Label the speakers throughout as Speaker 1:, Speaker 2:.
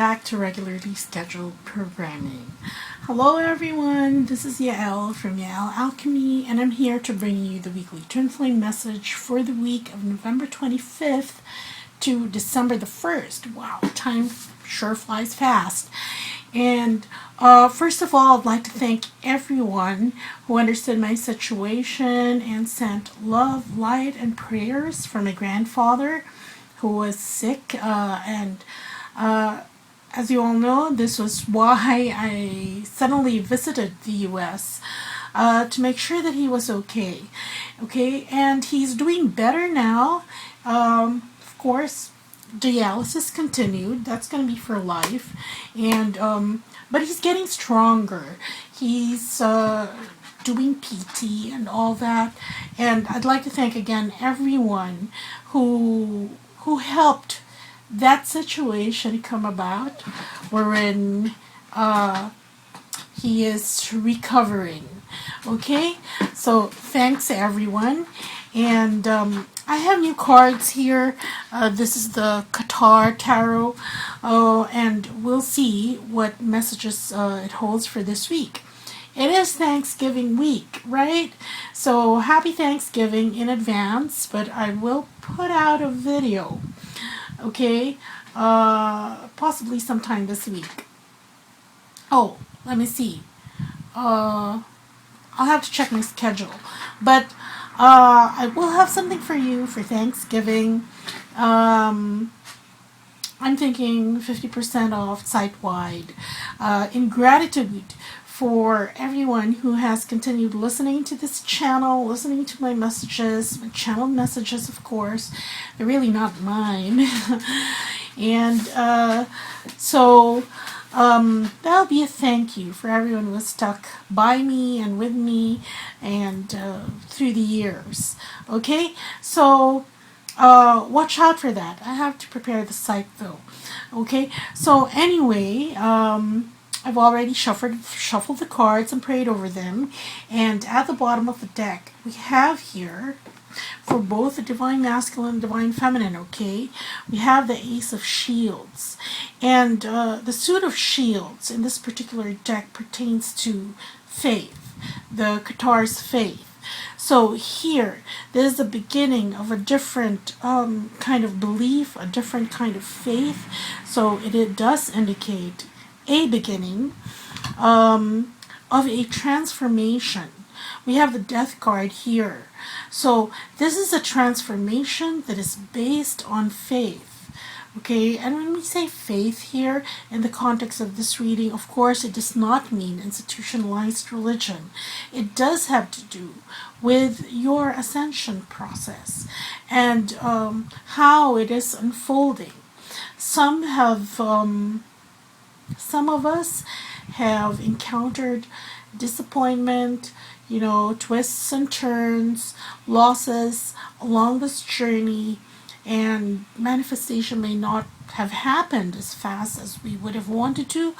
Speaker 1: back to regularly scheduled programming. Hello everyone, this is Yael from Yael Alchemy, and I'm here to bring you the weekly Twin Flame message for the week of November 25th to December the 1st. Wow, time sure flies fast. And first of all, I'd like to thank everyone who understood my situation and sent love, light, and prayers for my grandfather who was sick. As you all know, this was why I suddenly visited the U.S. To make sure that he was okay. And he's doing better now. Of course, dialysis continued. That's going to be for life. And but he's getting stronger. He's doing PT and all that. And I'd like to thank again everyone who helped that situation come about, wherein he is recovering. Okay, so thanks everyone. And I have new cards here. This is the Qatar Tarot, and we'll see what messages it holds for this week. It is Thanksgiving week, right? So happy Thanksgiving in advance, but I will put out a video, okay? Possibly sometime this week. Oh, let me see. I'll have to check my schedule. But I will have something for you for Thanksgiving. I'm thinking 50% off site-wide. In gratitude for everyone who has continued listening to this channel, listening to my messages, my channel messages, of course. They're really not mine. And so that'll be a thank you for everyone who was stuck by me and with me and through the years. Okay, so watch out for that. I have to prepare the site though. Okay, so anyway, I've already shuffled the cards and prayed over them, and at the bottom of the deck we have here, for both the Divine Masculine and Divine Feminine, okay, we have the Ace of Shields. And the Suit of Shields in this particular deck pertains to faith, the Qatar's faith. So here, there's the beginning of a different kind of belief, a different kind of faith. So it does indicate a beginning of a transformation. We have the Death card here. So this is a transformation that is based on faith. Okay, and when we say faith here, in the context of this reading, of course, it does not mean institutionalized religion. It does have to do with your ascension process and how it is unfolding. Some of us have encountered disappointment, twists and turns, losses along this journey, and manifestation may not have happened as fast as we would have wanted to,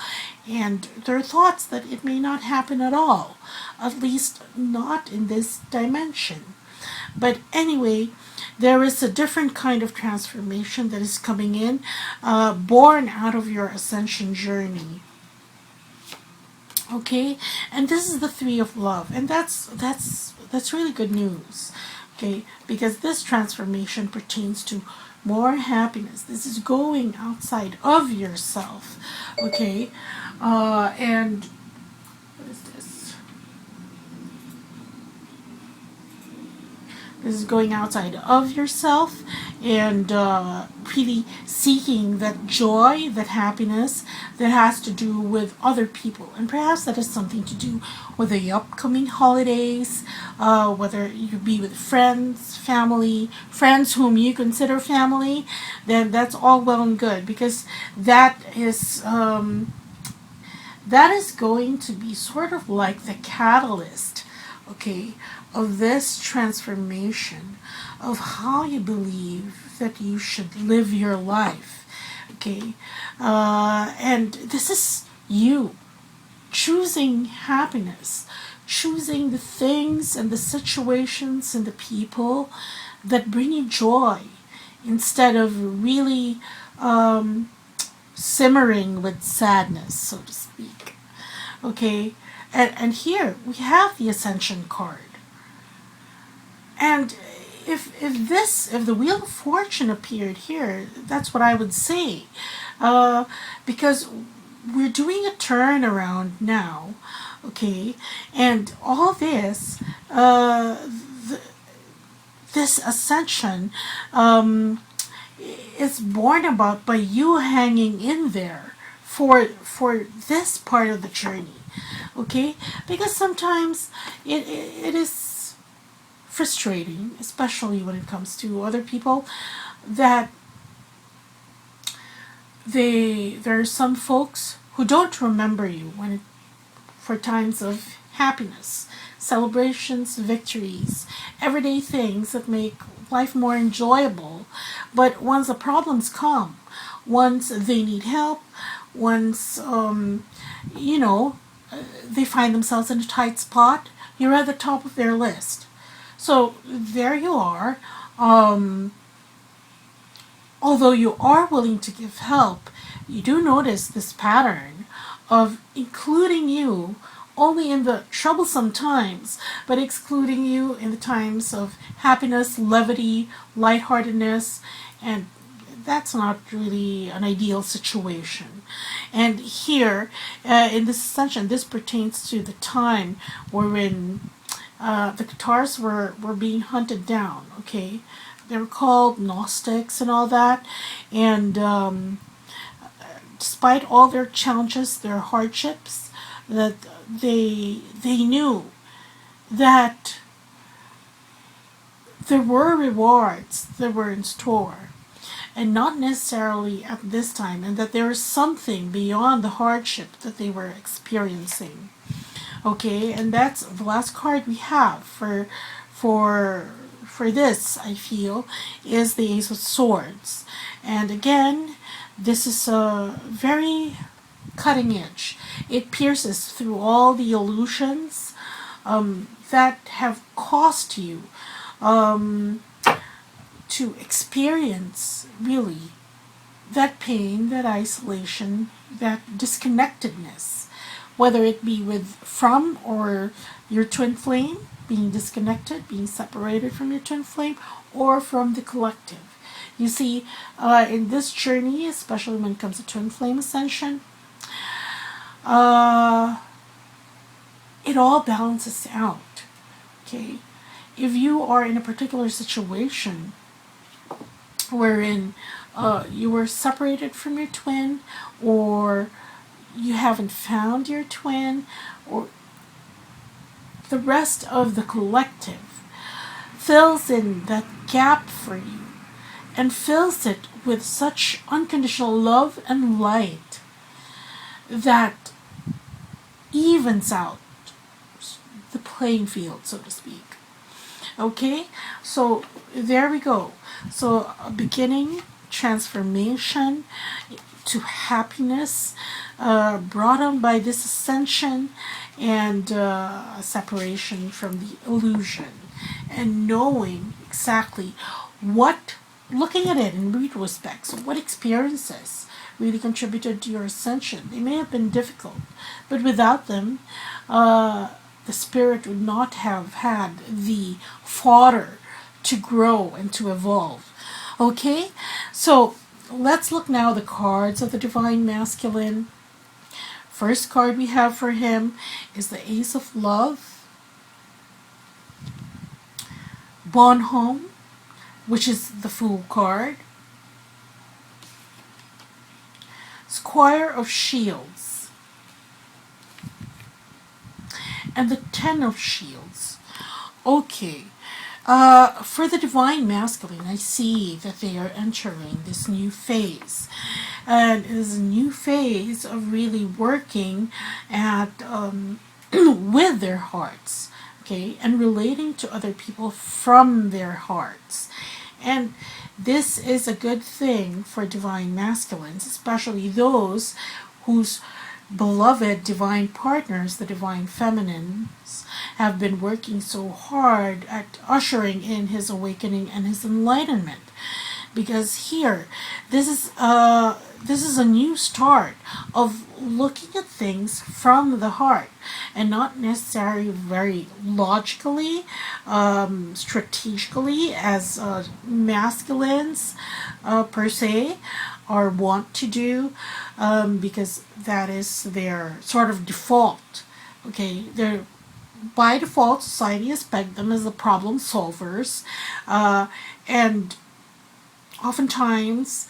Speaker 1: and there are thoughts that it may not happen at all, at least not in this dimension. But anyway, there is a different kind of transformation that is coming in, born out of your ascension journey. Okay, and this is the Three of Love, and that's really good news. Okay, because this transformation pertains to more happiness. This is going outside of yourself. Okay, and what is this? This is going outside of yourself and really seeking that joy, that happiness that has to do with other people. And perhaps that has something to do with the upcoming holidays, whether you be with friends, family, friends whom you consider family, then that's all well and good, because that is going to be sort of like the catalyst, okay, of this transformation of how you believe that you should live your life. Okay, and this is you choosing happiness, choosing the things and the situations and the people that bring you joy, instead of really simmering with sadness, so to speak. Okay, and here we have the Ascension card. And if the Wheel of Fortune appeared here, that's what I would say, because we're doing a turnaround now, okay, and all this, this ascension, is born about by you hanging in there for this part of the journey, okay, because sometimes it is frustrating, especially when it comes to other people, that there are some folks who don't remember you for times of happiness, celebrations, victories, everyday things that make life more enjoyable. But once the problems come, once they need help, once they find themselves in a tight spot, you're at the top of their list. So there you are. Although you are willing to give help, you do notice this pattern of including you only in the troublesome times, but excluding you in the times of happiness, levity, lightheartedness, and that's not really an ideal situation. And here, in this ascension, this pertains to the time wherein the Cathars were being hunted down, okay? They were called Gnostics and all that, and despite all their challenges, their hardships, that they knew that there were rewards that were in store, and not necessarily at this time, and that there was something beyond the hardship that they were experiencing. Okay, and that's the last card we have for this, I feel, is the Ace of Swords. And again, this is a very cutting edge. It pierces through all the illusions that have caused you to experience, really, that pain, that isolation, that disconnectedness, whether it be from or your twin flame, being disconnected, being separated from your twin flame, or from the collective. You see, in this journey, especially when it comes to twin flame ascension, it all balances out, okay? If you are in a particular situation wherein you were separated from your twin, or you haven't found your twin, or the rest of the collective fills in that gap for you and fills it with such unconditional love and light that evens out the playing field, so to speak. Okay, so there we go. So a beginning, transformation to happiness, brought on by this ascension, and a separation from the illusion, and knowing exactly what, looking at it in retrospect, so what experiences really contributed to your ascension. They may have been difficult, but without them, the spirit would not have had the fodder to grow and to evolve. Okay, so let's look now at the cards of the Divine Masculine. First card we have for him is the Ace of Love, Bonhomme, which is the Fool card, Squire of Shields, and the Ten of Shields. Okay, for the Divine Masculine, I see that they are entering this new phase. And it is a new phase of really working at with their hearts, okay, and relating to other people from their hearts. And this is a good thing for Divine Masculines, especially those whose beloved divine partners, the Divine Feminines, have been working so hard at ushering in his awakening and his enlightenment. Because here, this is this is a new start of looking at things from the heart and not necessarily very logically, strategically, as masculines per se or want to do, because that is their sort of default. Okay, they're by default, society has pegged them as the problem solvers, and oftentimes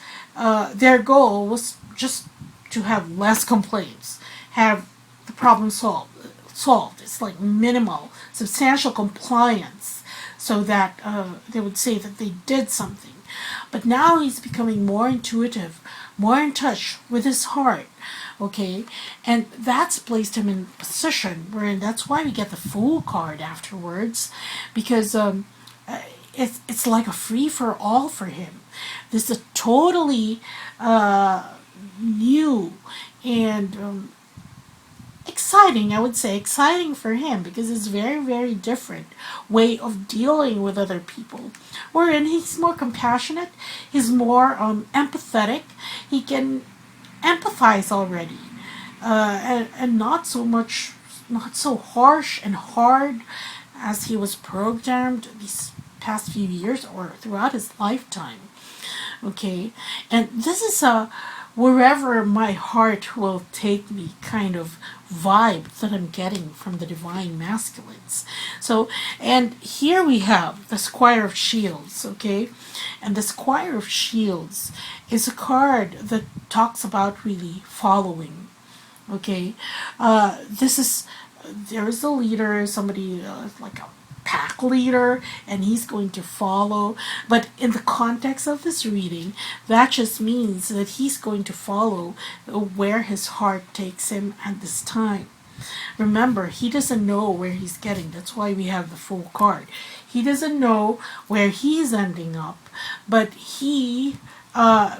Speaker 1: their goal was just to have less complaints, have the problem solved. It's like minimal, substantial compliance, so that they would say that they did something. But now he's becoming more intuitive, more in touch with his heart. Okay, and that's placed him in a position wherein that's why we get the Fool card afterwards, because it's like a free for all for him. This is a totally new and exciting, I would say, exciting for him, because it's very, very different way of dealing with other people, wherein he's more compassionate, he's more empathetic, he can empathize already, and not so harsh and hard as he was programmed these past few years or throughout his lifetime. Okay, and this is a wherever my heart will take me kind of vibe that I'm getting from the divine masculines. So, and here we have the Squire of Shields, okay? And the Squire of Shields is a card that talks about really following, okay? There is a leader, somebody like a pack leader, and he's going to follow. But in the context of this reading, that just means that he's going to follow where his heart takes him at this time. Remember, he doesn't know where he's getting. That's why we have the Fool card. He doesn't know where he's ending up, but he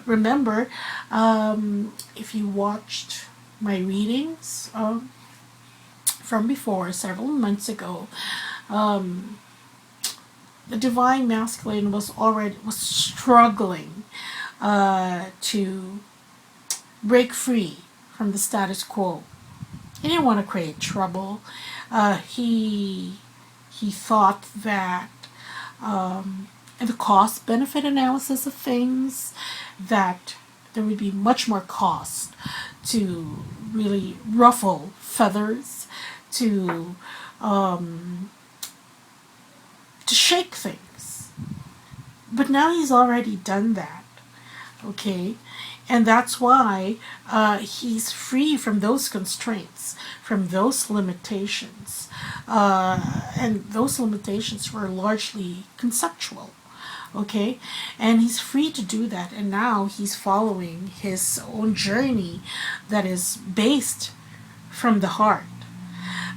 Speaker 1: remember, if you watched my readings from before, several months ago, the divine masculine was struggling to break free from the status quo. He didn't want to create trouble. He thought that in the cost-benefit analysis of things, that there would be much more cost to really ruffle feathers, to shake things. But now he's already done that, okay? And that's why he's free from those constraints, from those limitations. And those limitations were largely conceptual, okay? And he's free to do that. And now he's following his own journey that is based from the heart.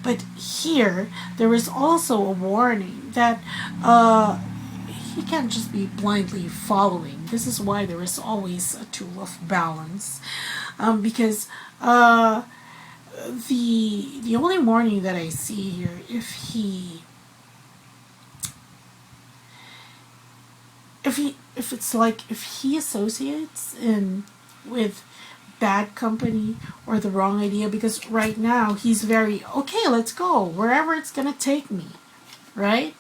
Speaker 1: But here, there is also a warning that he can't just be blindly following. This is why there is always a tool of balance. Because the only warning that I see here, if he associates with bad company or the wrong idea, because right now he's very, okay, let's go wherever it's gonna take me, right?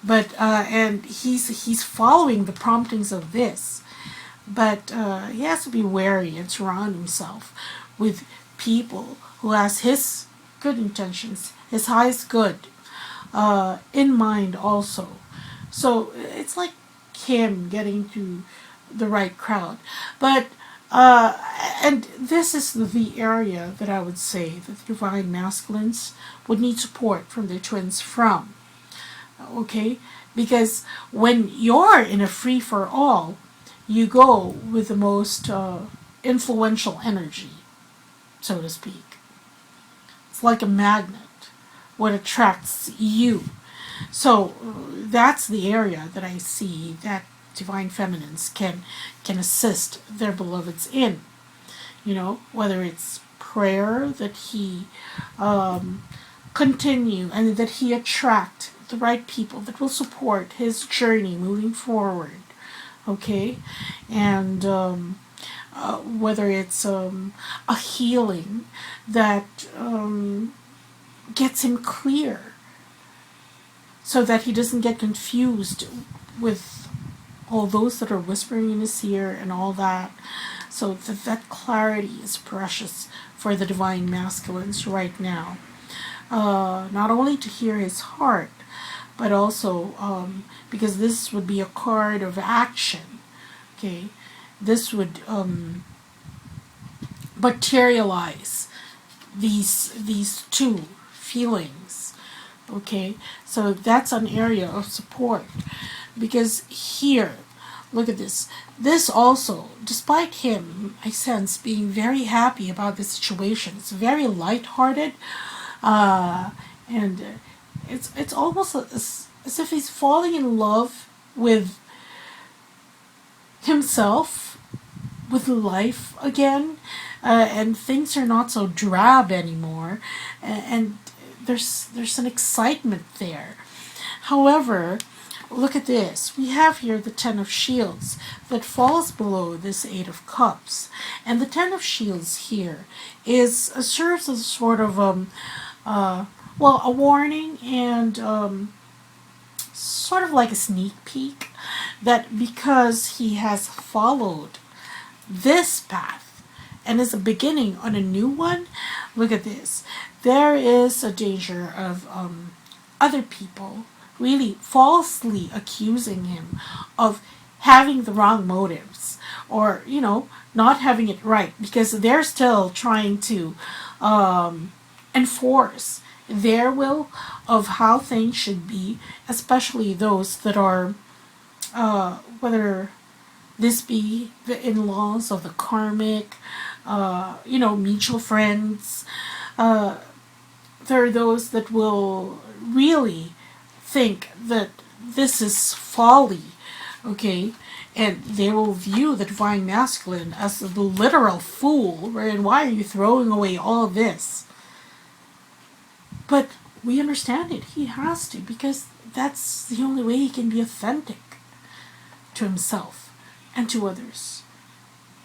Speaker 1: But and he's following the promptings of this, but he has to be wary and surround himself with people who has his good intentions, his highest good in mind also. So it's like him getting to the right crowd. But and this is the area that I would say that the divine masculines would need support from their twins from. Okay? Because when you're in a free-for-all, you go with the most influential energy, so to speak. It's like a magnet, what attracts you. So that's the area that I see that divine feminines can assist their beloveds in. You know, whether it's prayer, that he continue and that he attract the right people that will support his journey moving forward. Okay? And whether it's a healing that gets him clear, so that he doesn't get confused with all those that are whispering in his ear and all that. So that clarity is precious for the divine masculines right now. Not only to hear his heart, but also because this would be a card of action. Okay, this would materialize these two feelings. Okay, so that's an area of support, because here, look at this. This also, despite him, I sense, being very happy about the situation. It's very lighthearted, and it's almost as if he's falling in love with himself, with life again, and things are not so drab anymore, and there's an excitement there. However, look at this. We have here the Ten of Shields that falls below this Eight of Cups, and the Ten of Shields here serves as a sort of a warning, and sort of like a sneak peek, that because he has followed this path and is a beginning on a new one, look at this. There is a danger of other people really falsely accusing him of having the wrong motives, or not having it right, because they're still trying to enforce their will of how things should be, especially those that are whether this be the in-laws or the karmic, mutual friends. There are those that will really think that this is folly, okay? And they will view the divine masculine as the literal fool, wherein, why are you throwing away all this? But we understand it. He has to, because that's the only way he can be authentic to himself and to others.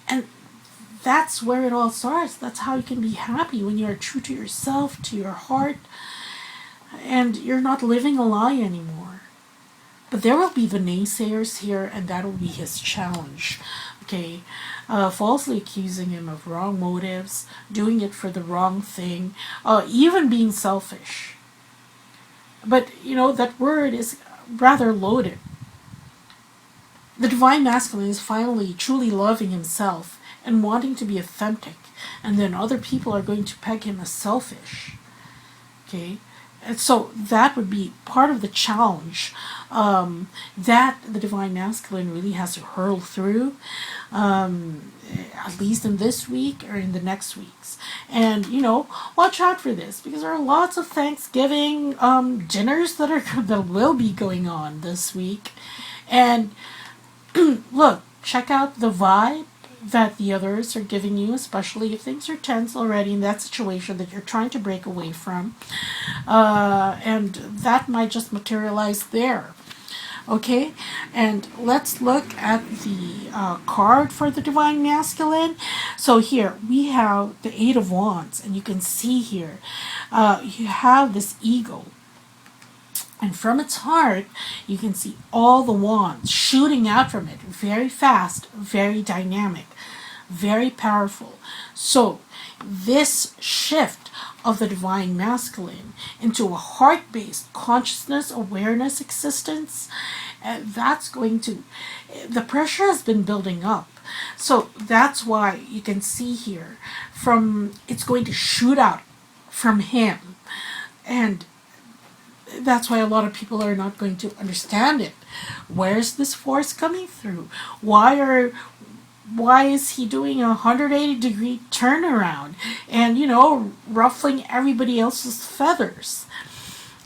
Speaker 1: And that's where it all starts. That's how you can be happy, when you're true to yourself, to your heart, and you're not living a lie anymore. But there will be the naysayers here, and that will be his challenge. Okay, falsely accusing him of wrong motives, doing it for the wrong thing, even being selfish. But that word is rather loaded. The divine masculine is finally truly loving himself and wanting to be authentic, and then other people are going to peg him as selfish. Okay, and so that would be part of the challenge that the divine masculine really has to hurl through, at least in this week or in the next weeks. And watch out for this, because there are lots of Thanksgiving dinners that will be going on this week. And look, check out the vibe that the others are giving you, especially if things are tense already in that situation that you're trying to break away from. And that might just materialize there. Okay, and let's look at the card for the divine masculine. So here we have the Eight of Wands, and you can see here you have this eagle. And from its heart, you can see all the wands shooting out from it, very fast, very dynamic, very powerful. So this shift of the divine masculine into a heart-based consciousness, awareness, existence, that's going to, the pressure has been building up. So that's why you can see here, it's going to shoot out from him. And that's why a lot of people are not going to understand it. Where's this force coming through? Why is he doing a 180-degree turnaround and, ruffling everybody else's feathers?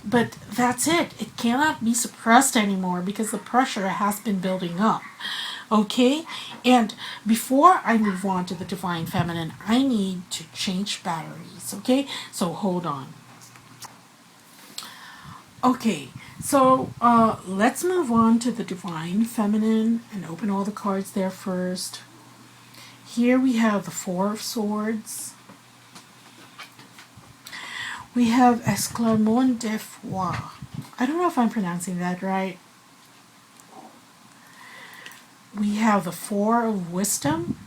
Speaker 1: But that's it. It cannot be suppressed anymore, because the pressure has been building up. Okay? And before I move on to the divine feminine, I need to change batteries. Okay? So hold on. Okay, so let's move on to the divine feminine and open all the cards there first. Here we have the Four of Swords. We have Esclarmonde de Foi. I don't know if I'm pronouncing that right. We have the Four of Wisdom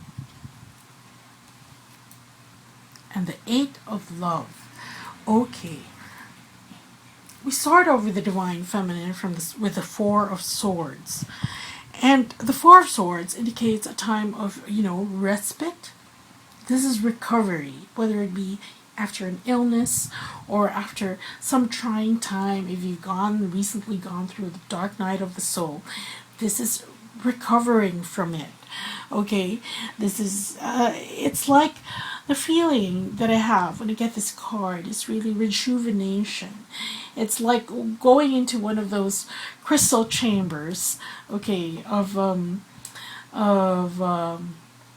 Speaker 1: and the Eight of Love. Okay. We start over the Divine Feminine with the Four of Swords. And the Four of Swords indicates a time of, respite. This is recovery, whether it be after an illness or after some trying time. If you've recently gone through the dark night of the soul, this is recovering from it. Okay, this is, it's like the feeling that I have when I get this card is really rejuvenation. It's like going into one of those crystal chambers, okay, of the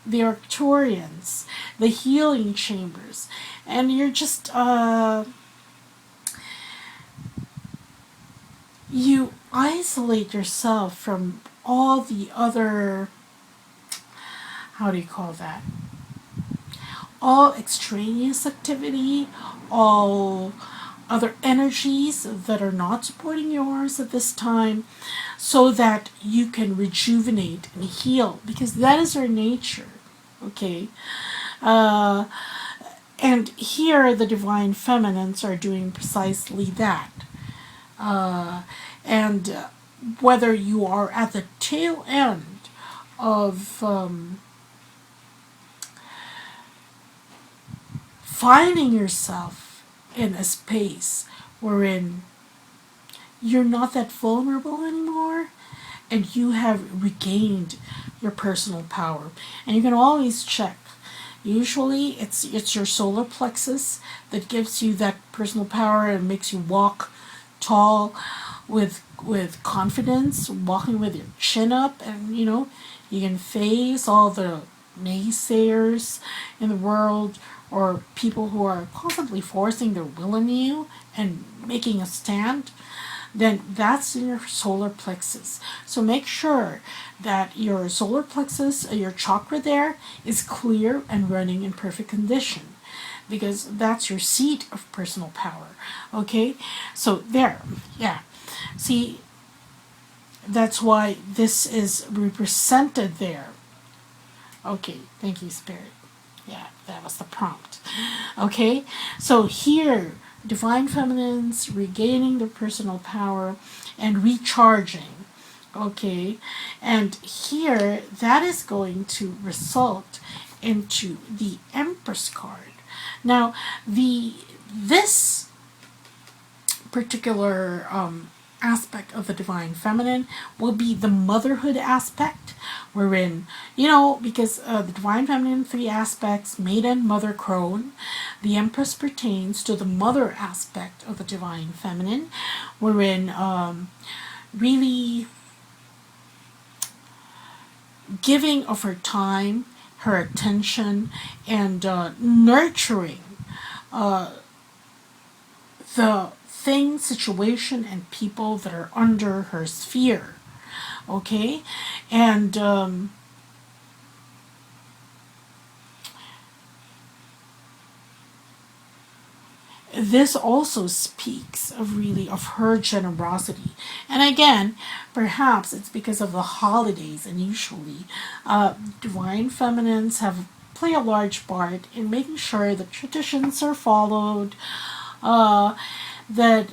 Speaker 1: Arcturians, the healing chambers, and you're just you isolate yourself from all the other, how do you call that, all extraneous activity, all other energies that are not supporting yours at this time, so that you can rejuvenate and heal, because that is our nature. Okay, and here the Divine Feminines are doing precisely that. And whether you are at the tail end of finding yourself in a space wherein you're not that vulnerable anymore, and you have regained your personal power. And you can always check. Usually it's your solar plexus that gives you that personal power and makes you walk tall with confidence, walking with your chin up, and you can face all the naysayers in the world, or people who are constantly forcing their will on you and making a stand. Then that's in your solar plexus. So make sure that your solar plexus, your chakra there, is clear and running in perfect condition, because that's your seat of personal power. Okay, so there, yeah. See, that's why this is represented there. Okay, thank you, Spirit. Yeah, that was the prompt. Okay, so here, Divine Feminines regaining their personal power and recharging. Okay, and here that is going to result into the Empress card. Now, this particular aspect of the Divine Feminine will be the motherhood aspect, wherein, because the Divine Feminine, 3 aspects, maiden, mother, crone. The Empress pertains to the mother aspect of the Divine Feminine, wherein really giving of her time, her attention, and nurturing the things, situation, and people that are under her sphere. Okay, and this also speaks of her generosity. And again, perhaps it's because of the holidays, and usually Divine Feminines play a large part in making sure that traditions are followed, that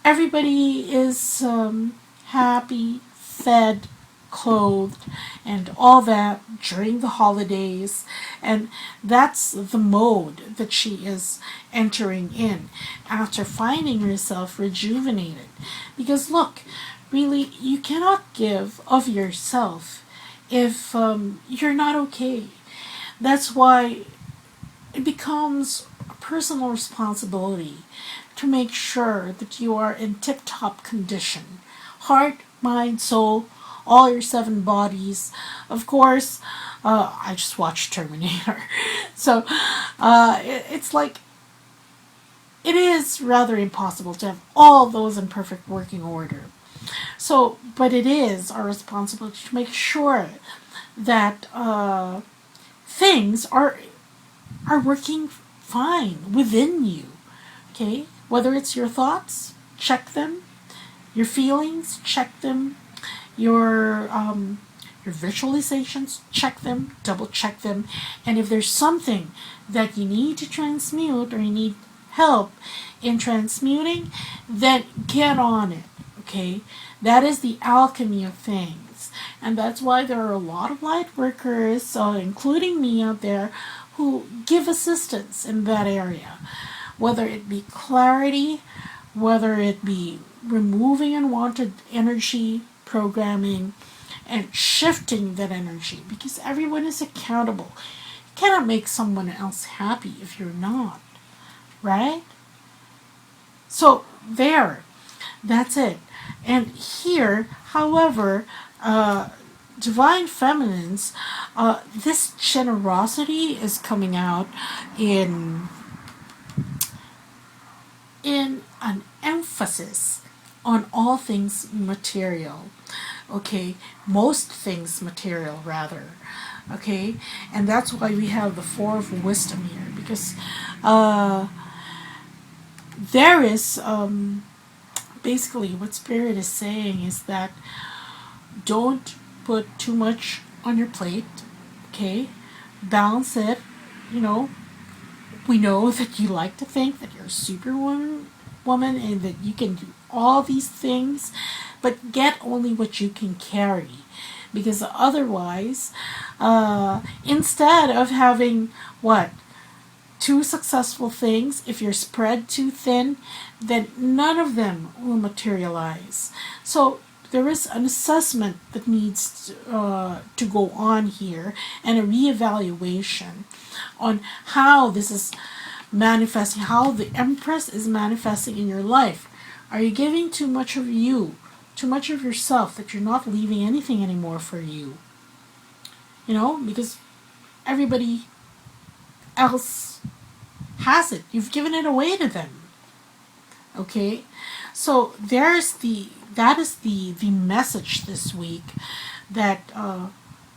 Speaker 1: everybody is happy, fed, clothed, and all that during the holidays. And that's the mode that she is entering in after finding herself rejuvenated. Because look, really, you cannot give of yourself if you're not okay. That's why it becomes a personal responsibility to make sure that you are in tip-top condition. Heart, mind, soul, all your 7 bodies. Of course, I just watched Terminator. So, it's like, it is rather impossible to have all those in perfect working order. So, but it is our responsibility to make sure that things are working fine within you. Okay, whether it's your thoughts, check them. Your feelings, check them. Your visualizations, check them, double check them. And if there's something that you need to transmute or you need help in transmuting, then get on it. Okay, that is the alchemy of things. And that's why there are a lot of light workers, including me out there, who give assistance in that area. Whether it be clarity, whether it be removing unwanted energy programming and shifting that energy, because everyone is accountable. You cannot make someone else happy if you're not, right? So that's it. And here, however, divine feminines, this generosity is coming out in an emphasis on all things material. Okay, most things material rather. Okay, and that's why we have the Four of Wisdom here, because there is basically what Spirit is saying is that don't put too much on your plate. Okay, balance it. You know, we know that you like to think that you're a superwoman and that you can do all these things, but get only what you can carry. Because otherwise, instead of having, two successful things, if you're spread too thin, then none of them will materialize. So there is an assessment that needs to go on here, and a reevaluation on how this is manifesting, how the Empress is manifesting in your life. Are you giving too much of you, too much of yourself, that you're not leaving anything anymore for you? You know, because everybody else has it. You've given it away to them. Okay? So that is the message this week, that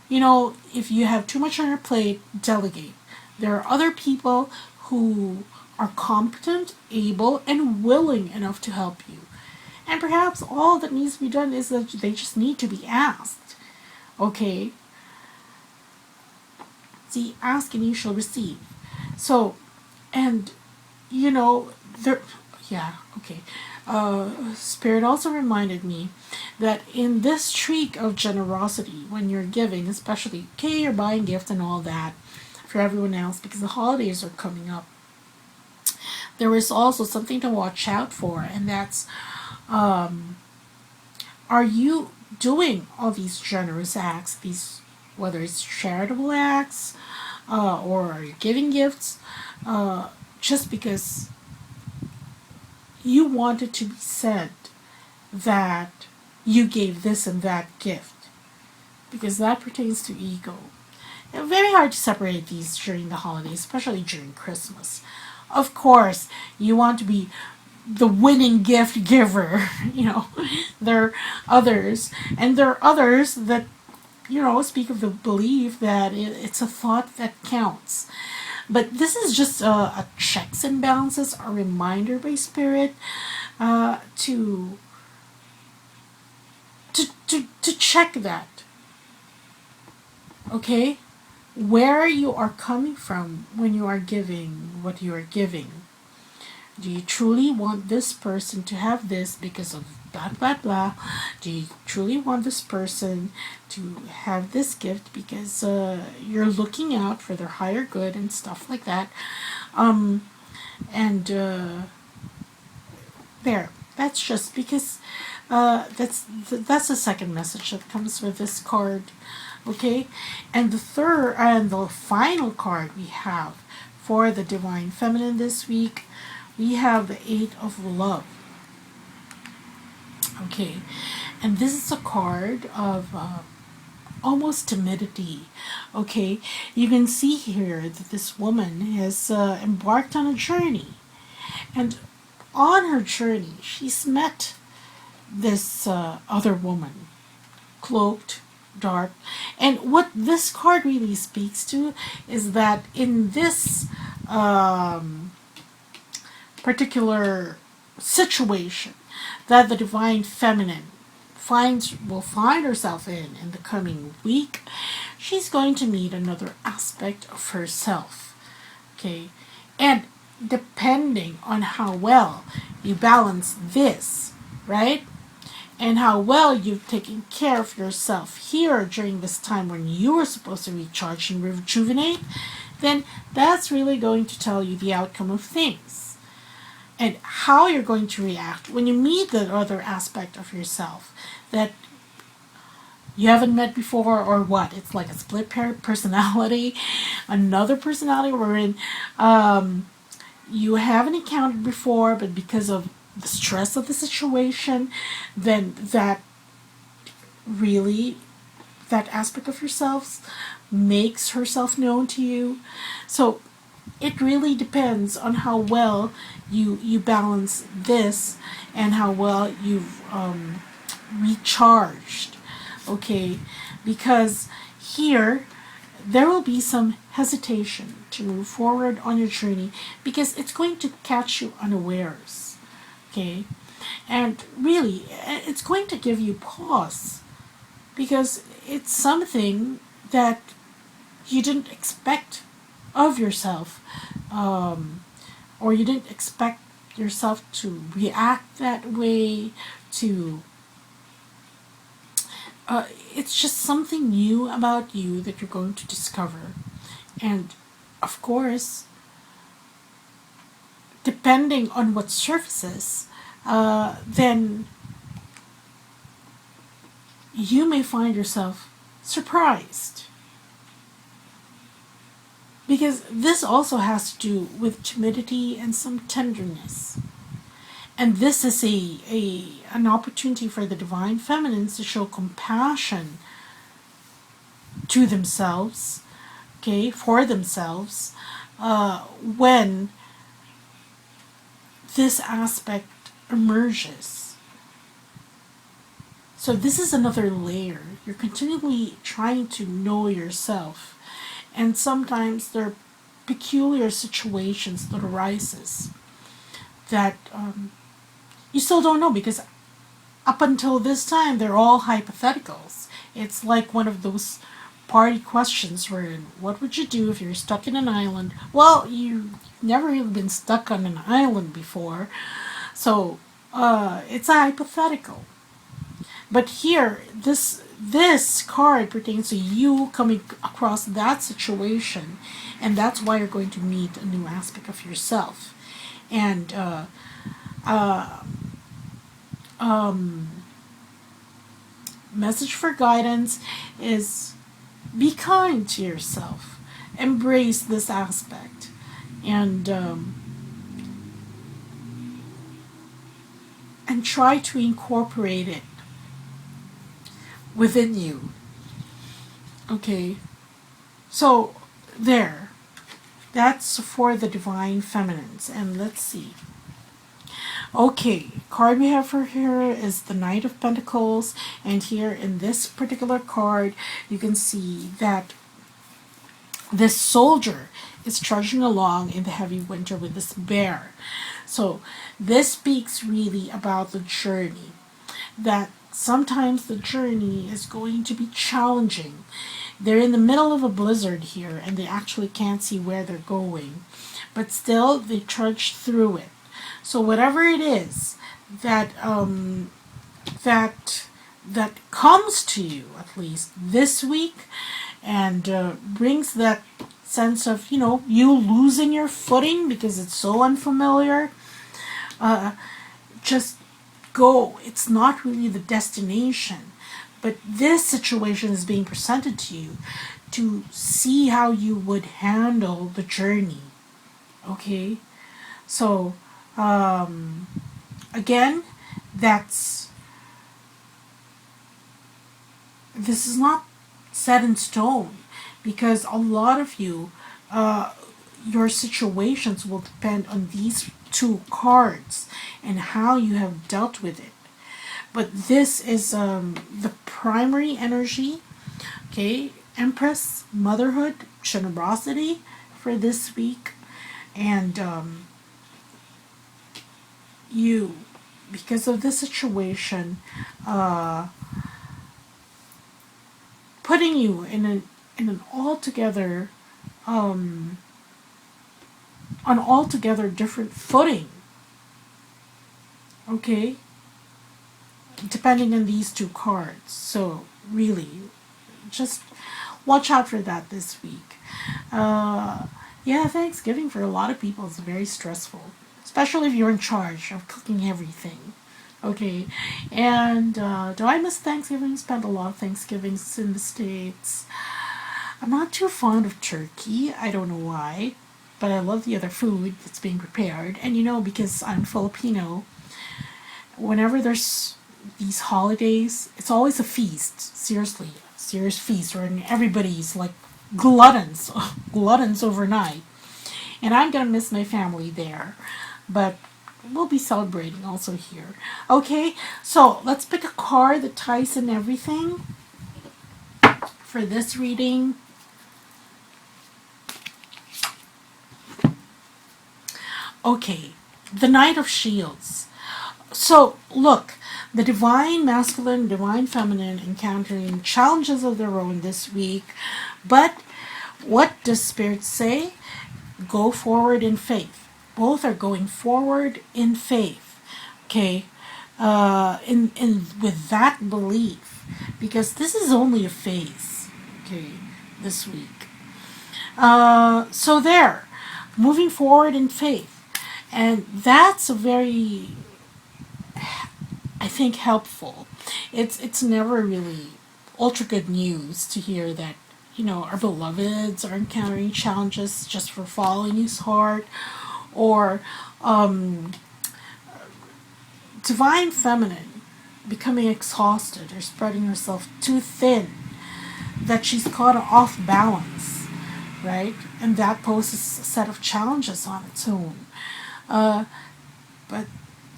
Speaker 1: if you have too much on your plate, delegate. There are other people who are competent, able, and willing enough to help you. And perhaps all that needs to be done is that they just need to be asked. Okay? See, ask and you shall receive. So, and, Spirit also reminded me that in this streak of generosity, when you're giving, especially, you're buying gifts and all that for everyone else, because the holidays are coming up, there is also something to watch out for, and that's, are you doing all these generous acts, whether it's charitable acts, or are you giving gifts, just because you want it to be said that you gave this and that gift, because that pertains to ego. It's very hard to separate these during the holidays, especially during Christmas. Of course, you want to be the winning gift giver. There are others, and there are others that, speak of the belief that it's a thought that counts. But this is just a checks and balances, a reminder by Spirit to check that. Okay? Where you are coming from when you are giving what you are giving. Do you truly want this person to have this because of blah, blah, blah? Do you truly want this person to have this gift because you're looking out for their higher good and stuff like that? That's just because that's the second message that comes with this card. Okay? And the third and the final card we have for the Divine Feminine this week, we have the Eight of Love. Okay, and this is a card of almost timidity. Okay, you can see here that this woman has embarked on a journey, and on her journey she's met this other woman, cloaked, dark. And what this card really speaks to is that in this particular situation that the divine feminine will find herself in the coming week, she's going to meet another aspect of herself. Okay, and depending on how well you balance this, right, and how well you've taken care of yourself here during this time when you are supposed to recharge and rejuvenate, then that's really going to tell you the outcome of things and how you're going to react when you meet the other aspect of yourself that you haven't met before, or what? It's like a split personality, another personality wherein you haven't encountered before, but because of the stress of the situation, then that aspect of yourself makes herself known to you. So it really depends on how well you balance this and how well you've recharged. Okay, because here there will be some hesitation to move forward on your journey because it's going to catch you unawares. Okay, and really it's going to give you pause because it's something that you didn't expect of yourself, or you didn't expect yourself to react that way, to it's just something new about you that you're going to discover. And of course, depending on what surfaces, then you may find yourself surprised. Because this also has to do with timidity and some tenderness. And this is an opportunity for the divine feminines to show compassion to themselves, okay, for themselves, when this aspect emerges. So this is another layer. You're continually trying to know yourself. And sometimes there are peculiar situations that arises that you still don't know, because up until this time they're all hypotheticals. It's like one of those party questions where, what would you do if you're stuck in an island? Well, you've never really been stuck on an island before, so it's a hypothetical. But here, this card pertains to you coming across that situation, and that's why you're going to meet a new aspect of yourself. And message for guidance is be kind to yourself, embrace this aspect, and try to incorporate it within you. Okay, so there, that's for the divine feminines. And let's see. Okay, card we have for here is the Knight of Pentacles, and here in this particular card you can see that this soldier is trudging along in the heavy winter with this bear. So this speaks really about the journey, that sometimes the journey is going to be challenging. They're in the middle of a blizzard here and they actually can't see where they're going, but still they trudge through it. So whatever it is that that comes to you, at least this week, and brings that sense of, you losing your footing because it's so unfamiliar, just go. It's not really the destination, but this situation is being presented to you to see how you would handle the journey. Okay, so again, this is not set in stone, because a lot of you, your situations will depend on these two cards and how you have dealt with it. But this is the primary energy Okay, Empress, motherhood, generosity for this week, and you, because of this situation, putting you in an altogether on altogether different footing. Okay, depending on these two cards. So really, just watch out for that this week. Yeah, Thanksgiving for a lot of people is very stressful, especially if you're in charge of cooking everything. Okay, and do I miss Thanksgiving? Spent a lot of Thanksgivings in the States. I'm not too fond of turkey. I don't know why, but I love the other food that's being prepared. And because I'm Filipino, whenever there's these holidays, it's always a feast. Seriously, serious feast, where everybody's like gluttons, gluttons overnight. And I'm gonna miss my family there, but we'll be celebrating also here. Okay, so let's pick a card that ties in everything for this reading. Okay, the Knight of Shields. So, look, the divine masculine, divine feminine encountering challenges of their own this week. But what does Spirit say? Go forward in faith. Both are going forward in faith. Okay, in with that belief, because this is only a phase. Okay, this week. So there, moving forward in faith, and that's a very, I think, helpful. It's never really ultra good news to hear that our beloveds are encountering challenges just for following His heart, or divine feminine becoming exhausted or spreading herself too thin, that she's caught off balance, right? And that poses a set of challenges on its own. But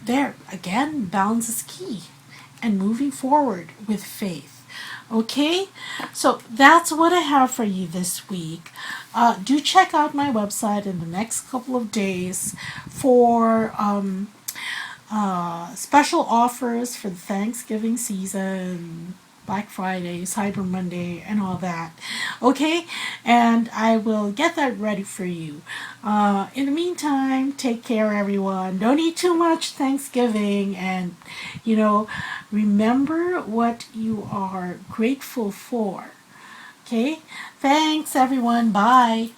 Speaker 1: there, again, balance is key. And moving forward with faith. Okay? So that's what I have for you this week. Do check out my website in the next couple of days for special offers for the Thanksgiving season, Black Friday, Cyber Monday, and all that. Okay? And I will get that ready for you. In the meantime, take care, everyone. Don't eat too much Thanksgiving. And, remember what you are grateful for. Okay? Thanks, everyone. Bye.